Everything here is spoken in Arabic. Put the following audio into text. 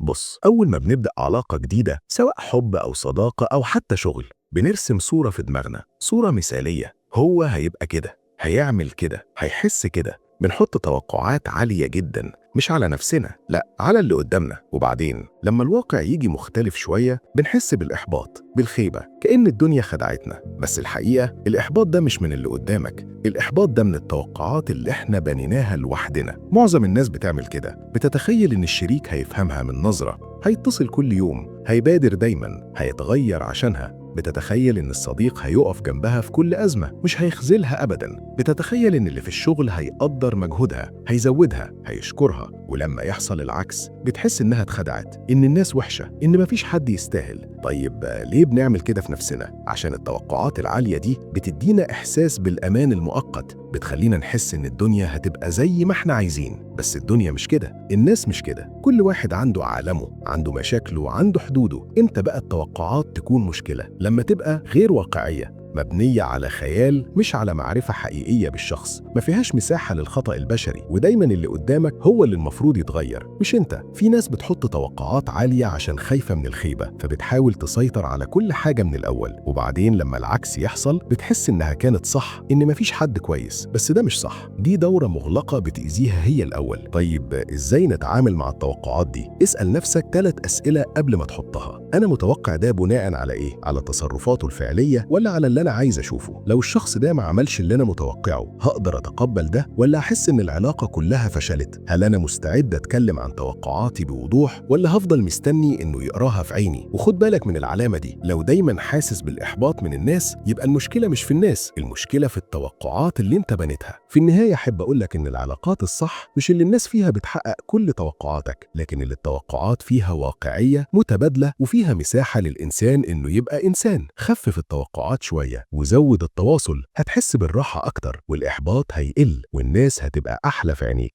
بص، أول ما بنبدأ علاقة جديدة سواء حب أو صداقة أو حتى شغل، بنرسم صورة في دماغنا، صورة مثالية. هو هيبقى كده، هيعمل كده، هيحس كده. بنحط توقعات عالية جدا، مش على نفسنا، لا على اللي قدامنا. وبعدين لما الواقع يجي مختلف شوية بنحس بالإحباط، بالخيبة، كأن الدنيا خدعتنا. بس الحقيقة الإحباط ده مش من اللي قدامك، الإحباط ده من التوقعات اللي احنا بنيناها لوحدنا. معظم الناس بتعمل كده، بتتخيل إن الشريك هيفهمها من نظرة، هيتصل كل يوم، هيبادر دايما، هيتغير عشانها. بتتخيل إن الصديق هيقف جنبها في كل أزمة، مش هيخذلها أبدا. بتتخيل إن اللي في الشغل هيقدر مجهودها، هيزودها، هيشكرها. ولما يحصل العكس بتحس إنها اتخدعت، إن الناس وحشة، إن مفيش حد يستاهل. طيب ليه بنعمل كده في نفسنا؟ عشان التوقعات العالية دي بتدينا إحساس بالأمان المؤقت، بتخلينا نحس إن الدنيا هتبقى زي ما احنا عايزين. بس الدنيا مش كده، الناس مش كده، كل واحد عنده عالمه، عنده مشاكله، عنده حدوده. امتى بقى التوقعات تكون مشكلة؟ لما تبقى غير واقعية، مبنية على خيال مش على معرفة حقيقية بالشخص، ما فيهاش مساحة للخطأ البشري. ودايما اللي قدامك هو اللي المفروض يتغير، مش انت. في ناس بتحط توقعات عالية عشان خايفة من الخيبة، فبتحاول تسيطر على كل حاجة من الأول. وبعدين لما العكس يحصل بتحس إنها كانت صح، إن مفيش حد كويس. بس ده مش صح، دي دورة مغلقة بتأذيها هي الأول. طيب إزاي نتعامل مع التوقعات دي؟ اسأل نفسك 3 أسئلة قبل ما تحطها. أنا متوقع ده بناء على إيه؟ على تصرفاته الفعلية ولا على اللي أنا عايز أشوفه؟ لو الشخص ده ما عملش اللي أنا متوقعه، هقدر أتقبل ده ولا أحس إن العلاقة كلها فشلت؟ هل أنا مستعد أتكلم عن توقعاتي بوضوح ولا هفضل مستني إنه يقراها في عيني؟ وخد بالك من العلامة دي، لو دايما حاسس بالإحباط من الناس يبقى المشكلة مش في الناس، المشكلة في التوقعات اللي أنت بنيتها. في النهاية أحب أقولك إن العلاقات الصح مش اللي الناس فيها بتحقق كل توقعاتك، لكن اللي التوقعات فيها واقعية، متبادلة، وفيها مساحة للإنسان إنه يبقى إنسان. خفف التوقعات شوية وزود التواصل، هتحس بالراحة أكتر، والإحباط هيقل، والناس هتبقى أحلى في عينيك.